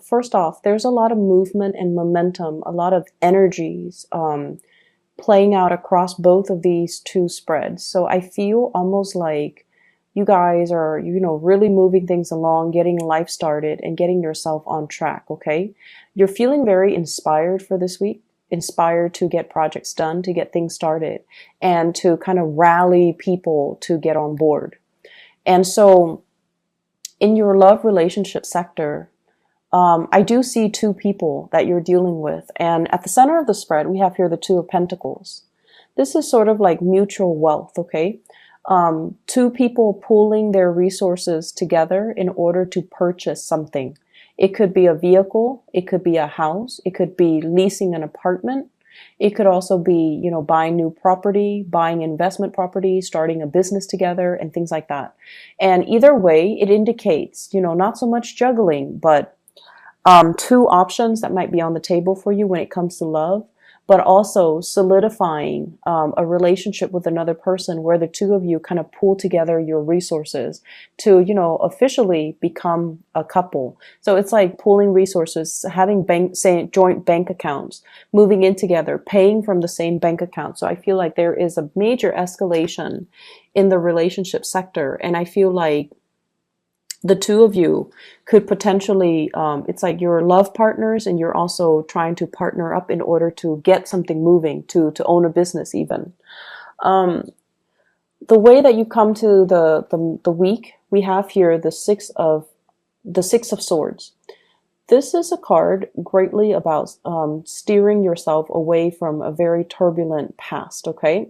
First off, there's a lot of movement and momentum, a lot of energies playing out across both of these two spreads. So I feel almost like you guys are, really moving things along, getting life started and getting yourself on track, okay? You're feeling very inspired for this week, inspired to get projects done, to get things started, and to kind of rally people to get on board. And so in your love relationship sector, I do see two people that you're dealing with. And at the center of the spread, we have here the Two of Pentacles. This is sort of like mutual wealth, okay? Two people pooling their resources together in order to purchase something. It could be a vehicle, it could be a house, it could be leasing an apartment. It could also be, buying new property, buying investment property, starting a business together, and things like that. And either way, it indicates, not so much juggling, but two options that might be on the table for you when it comes to love, but also solidifying a relationship with another person where the two of you kind of pool together your resources to, officially become a couple. So it's like pooling resources, having joint bank accounts, moving in together, paying from the same bank account. So I feel like there is a major escalation in the relationship sector. And I feel like the two of you could potentially, it's like you're love partners and you're also trying to partner up in order to get something moving, to own a business even. The way that you come to the week, we have here the Six of Swords. This is a card greatly about steering yourself away from a very turbulent past, okay?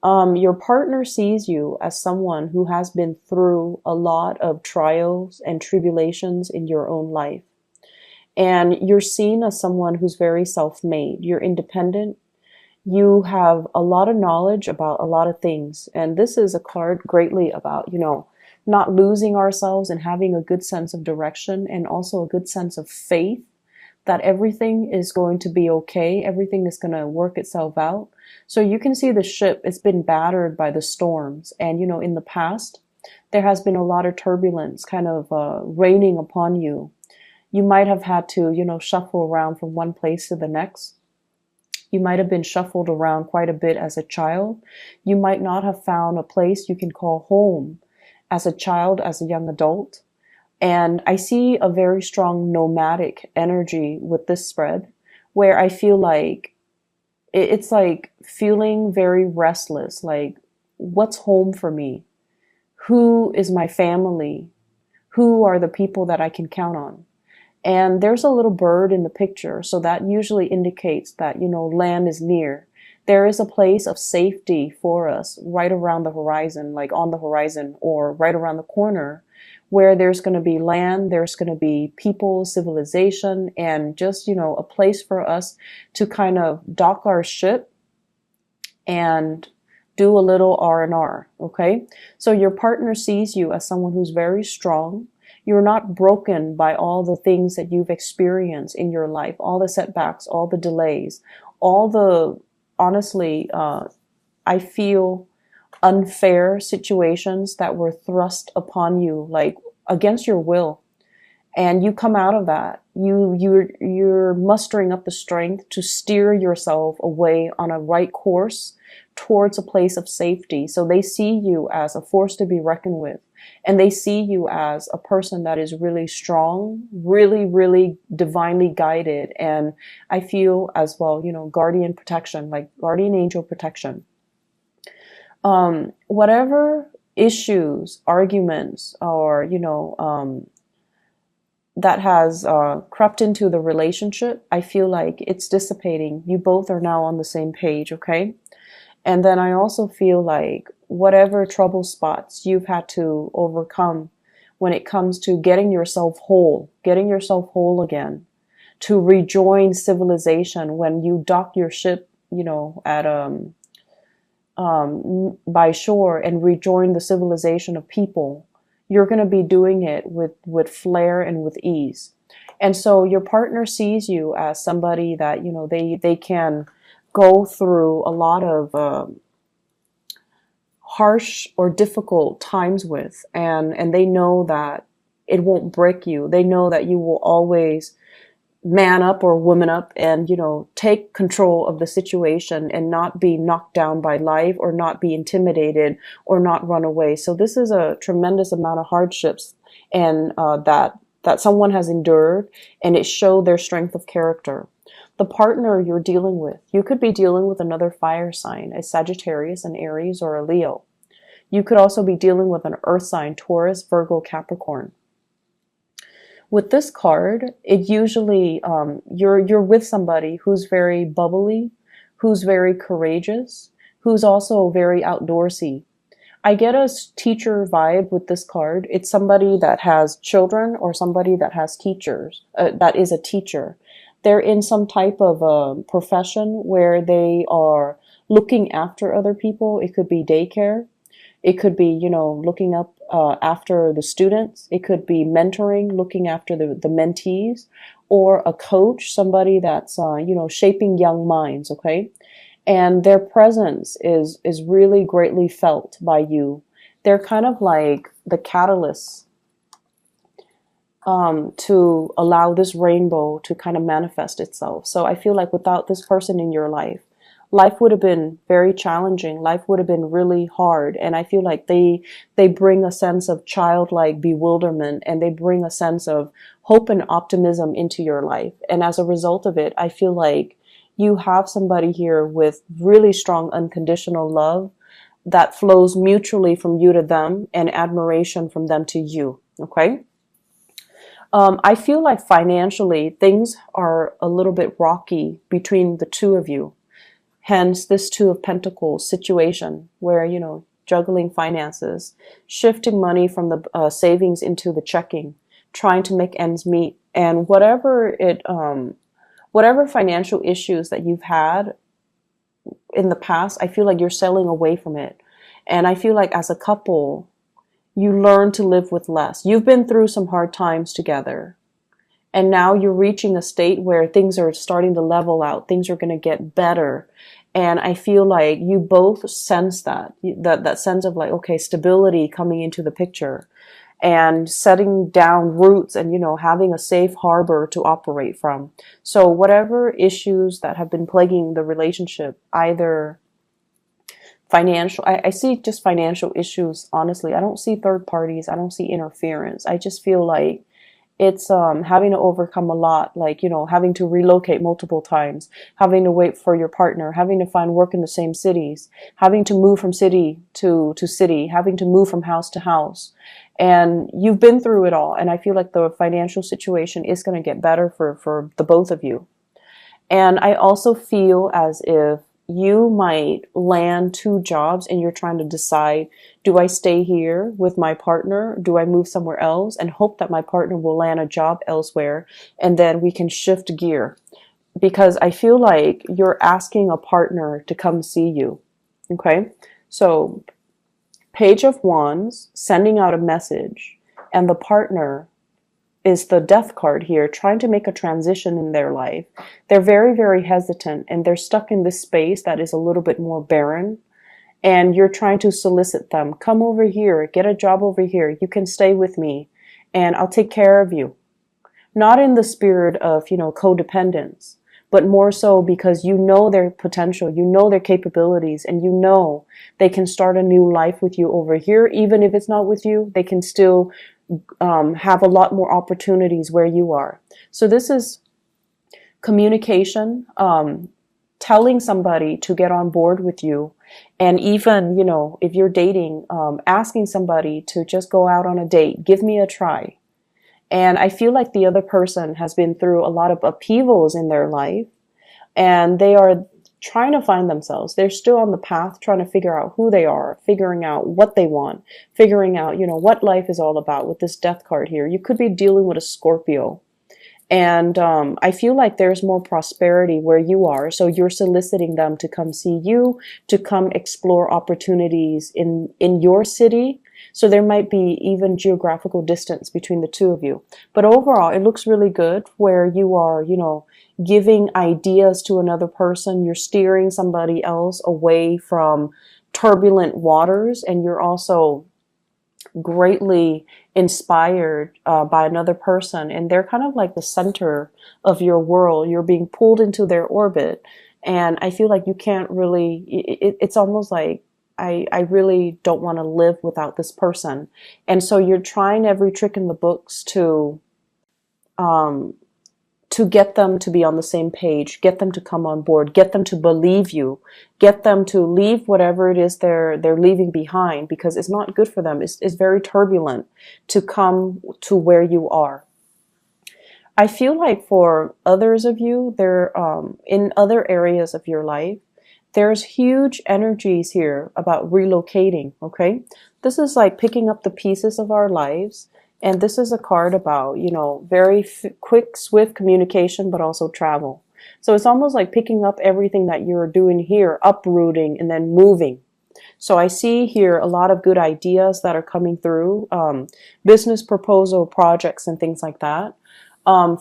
Your partner sees you as someone who has been through a lot of trials and tribulations in your own life. And you're seen as someone who's very self-made. You're independent. You have a lot of knowledge about a lot of things. And this is a card greatly about, not losing ourselves and having a good sense of direction and also a good sense of faith that everything is going to be okay. Everything is going to work itself out. So you can see the ship, it's been battered by the storms. And, in the past, there has been a lot of turbulence kind of raining upon you. You might have had to, shuffle around from one place to the next. You might have been shuffled around quite a bit as a child. You might not have found a place you can call home as a child, as a young adult. And I see a very strong nomadic energy with this spread where I feel like it's like feeling very restless. Like, what's home for me? Who is my family? Who are the people that I can count on? And there's a little bird in the picture. So that usually indicates that, land is near. There is a place of safety for us right around the horizon, like on the horizon or right around the corner, where there's going to be land, there's going to be people, civilization, and just, a place for us to kind of dock our ship and do a little R&R, okay? So your partner sees you as someone who's very strong. You're not broken by all the things that you've experienced in your life, all the setbacks, all the delays, all the, honestly, I feel unfair situations that were thrust upon you, like against your will, and you come out of that. You're mustering up the strength to steer yourself away on a right course towards a place of safety. So they see you as a force to be reckoned with, and they see you as a person that is really strong, really, really divinely guided, and I feel as well, guardian protection, like guardian angel protection. Whatever issues, arguments, or, that has crept into the relationship, I feel like it's dissipating. You both are now on the same page, okay? And then I also feel like whatever trouble spots you've had to overcome when it comes to getting yourself whole again, to rejoin civilization when you dock your ship, at by shore and rejoin the civilization of people, you're going to be doing it with flair and with ease. And so your partner sees you as somebody that, they can go through a lot of harsh or difficult times with, and they know that it won't break you. They know that you will always man up or woman up and, take control of the situation and not be knocked down by life or not be intimidated or not run away. So this is a tremendous amount of hardships and that someone has endured, and it showed their strength of character. The partner you're dealing with, you could be dealing with another fire sign, a Sagittarius, an Aries, or a Leo. You could also be dealing with an earth sign, Taurus, Virgo, Capricorn. With this card, it usually you're with somebody who's very bubbly, who's very courageous, who's also very outdoorsy. I get a teacher vibe with this card. It's somebody that has children or somebody that has teachers, that is a teacher. They're in some type of profession where they are looking after other people. It could be daycare. It could be, looking up after the students. It could be mentoring, looking after the mentees, or a coach, somebody that's, shaping young minds, okay? And their presence is really greatly felt by you. They're kind of like the catalyst to allow this rainbow to kind of manifest itself. So I feel like without this person in your life, life would have been very challenging. Life would have been really hard. And I feel like they bring a sense of childlike bewilderment, and they bring a sense of hope and optimism into your life. And as a result of it, I feel like you have somebody here with really strong unconditional love that flows mutually from you to them and admiration from them to you. Okay. I feel like financially things are a little bit rocky between the two of you. Hence this Two of Pentacles situation where, juggling finances, shifting money from the savings into the checking, trying to make ends meet, and whatever financial issues that you've had in the past, I feel like you're sailing away from it. And I feel like as a couple, you learn to live with less. You've been through some hard times together. And now you're reaching a state where things are starting to level out. Things are going to get better. And I feel like you both sense that sense of like, okay, stability coming into the picture and setting down roots and, having a safe harbor to operate from. So whatever issues that have been plaguing the relationship, either financial, I see just financial issues, honestly. I don't see third parties. I don't see interference. I just feel like it's having to overcome a lot, like, having to relocate multiple times, having to wait for your partner, having to find work in the same cities, having to move from city to city, having to move from house to house. And you've been through it all. And I feel like the financial situation is going to get better for the both of you. And I also feel as if you might land two jobs and you're trying to decide, do I stay here with my partner? Do I move somewhere else and hope that my partner will land a job elsewhere and then we can shift gear? Because I feel like you're asking a partner to come see you. Okay? So Page of Wands, sending out a message, and the partner is the Death card here, trying to make a transition in their life. They're very, very hesitant, and they're stuck in this space that is a little bit more barren. And you're trying to solicit them. Come over here, get a job over here. You can stay with me, and I'll take care of you. Not in the spirit of, codependence, but more so because you know their potential, you know their capabilities, and you know they can start a new life with you over here. Even if it's not with you, they can still have a lot more opportunities where you are. So this is communication, telling somebody to get on board with you. And even, if you're dating, asking somebody to just go out on a date, give me a try. And I feel like the other person has been through a lot of upheavals in their life, and they are trying to find themselves. They're still on the path trying to figure out who they are, figuring out what they want, figuring out, what life is all about with this Death card here. You could be dealing with a Scorpio. And I feel like there's more prosperity where you are. So you're soliciting them to come see you, to come explore opportunities in your city. So there might be even geographical distance between the two of you. But overall, it looks really good where you are, giving ideas to another person. You're steering somebody else away from turbulent waters. And you're also greatly inspired by another person, and they're kind of like the center of your world. You're being pulled into their orbit, and I feel like you can't really. It's almost like I really don't want to live without this person, and so you're trying every trick in the books um, to get them to be on the same page, get them to come on board, get them to believe you, get them to leave whatever it is they're leaving behind, because it's not good for them. It's very turbulent to come to where you are. I feel like for others of you, there in other areas of your life, there's huge energies here about relocating. Okay, this is like picking up the pieces of our lives, and this is a card about, very quick, swift communication, but also travel. So it's almost like picking up everything that you're doing here, uprooting, and then moving. So I see here a lot of good ideas that are coming through, business proposal projects and things like that.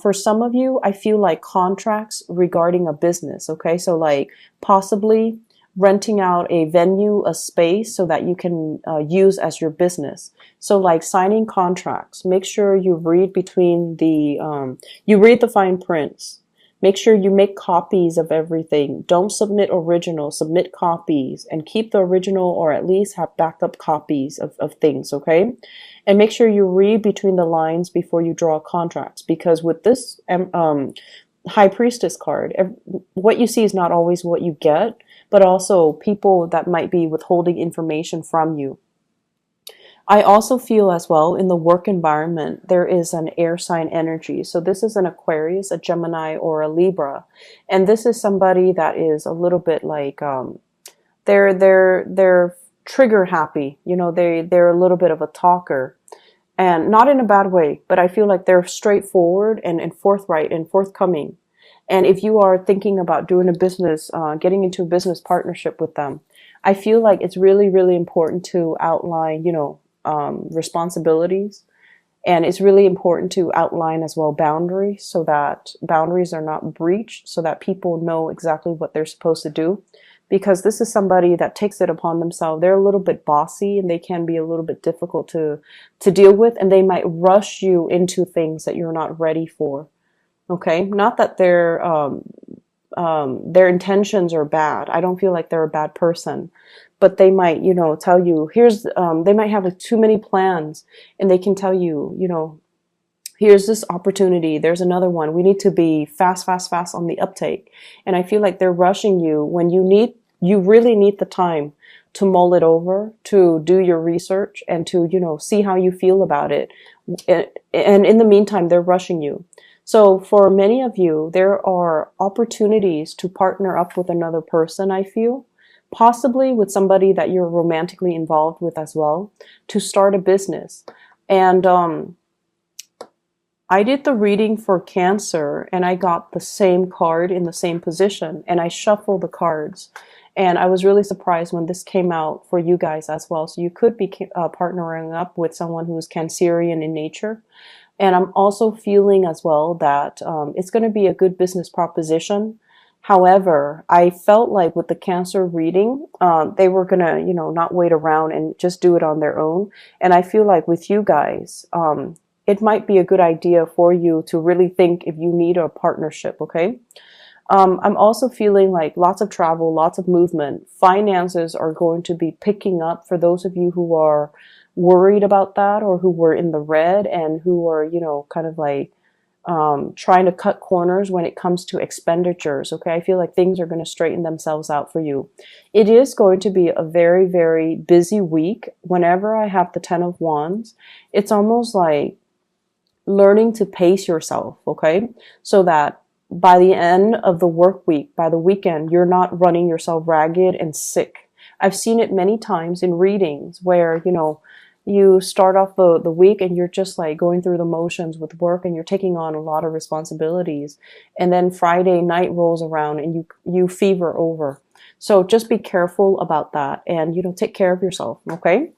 For some of you, I feel like contracts regarding a business. Okay, so like possibly renting out a venue, a space, so that you can use as your business. So like signing contracts, make sure you read between you read the fine prints. Make sure you make copies of everything. Don't submit original, submit copies, and keep the original, or at least have backup copies of things, okay? And make sure you read between the lines before you draw contracts, because with this High Priestess card, what you see is not always what you get, but also people that might be withholding information from you. I also feel as well in the work environment, there is an air sign energy. So this is an Aquarius, a Gemini, or a Libra. And this is somebody that is a little bit like, they're trigger happy. They're a little bit of a talker, and not in a bad way, but I feel like they're straightforward and forthright and forthcoming. And if you are thinking about doing a business, getting into a business partnership with them, I feel like it's really, really important to outline, responsibilities. And it's really important to outline as well boundaries, so that boundaries are not breached, so that people know exactly what they're supposed to do. Because this is somebody that takes it upon themselves. They're a little bit bossy, and they can be a little bit difficult to deal with, and they might rush you into things that you're not ready for. Okay, not that their intentions are bad. I don't feel like they're a bad person, but they might, tell you, they might have like too many plans, and they can tell you, here's this opportunity, there's another one. We need to be fast, fast, fast on the uptake. And I feel like they're rushing you when you really need the time to mull it over, to do your research, and to, see how you feel about it. And in the meantime, they're rushing you. So for many of you, there are opportunities to partner up with another person, I feel, possibly with somebody that you're romantically involved with as well, to start a business. And I did the reading for Cancer, and I got the same card in the same position, and I shuffled the cards. And I was really surprised when this came out for you guys as well. So you could be partnering up with someone who's Cancerian in nature. And I'm also feeling as well that it's going to be a good business proposition. However, I felt like with the Cancer reading, they were going to, not wait around and just do it on their own. And I feel like with you guys, it might be a good idea for you to really think if you need a partnership, okay? I'm also feeling like lots of travel, lots of movement. Finances are going to be picking up for those of you who are worried about that, or who were in the red, and who are, kind of like trying to cut corners when it comes to expenditures. Okay, I feel like things are going to straighten themselves out for you. It is going to be a very, very busy week. Whenever I have the 10 of Wands, it's almost like learning to pace yourself, okay? So that by the end of the work week, by the weekend, you're not running yourself ragged and sick. I've seen it many times in readings where, you start off the week and you're just like going through the motions with work, and you're taking on a lot of responsibilities. And then Friday night rolls around and you fever over. So just be careful about that, and, take care of yourself, okay?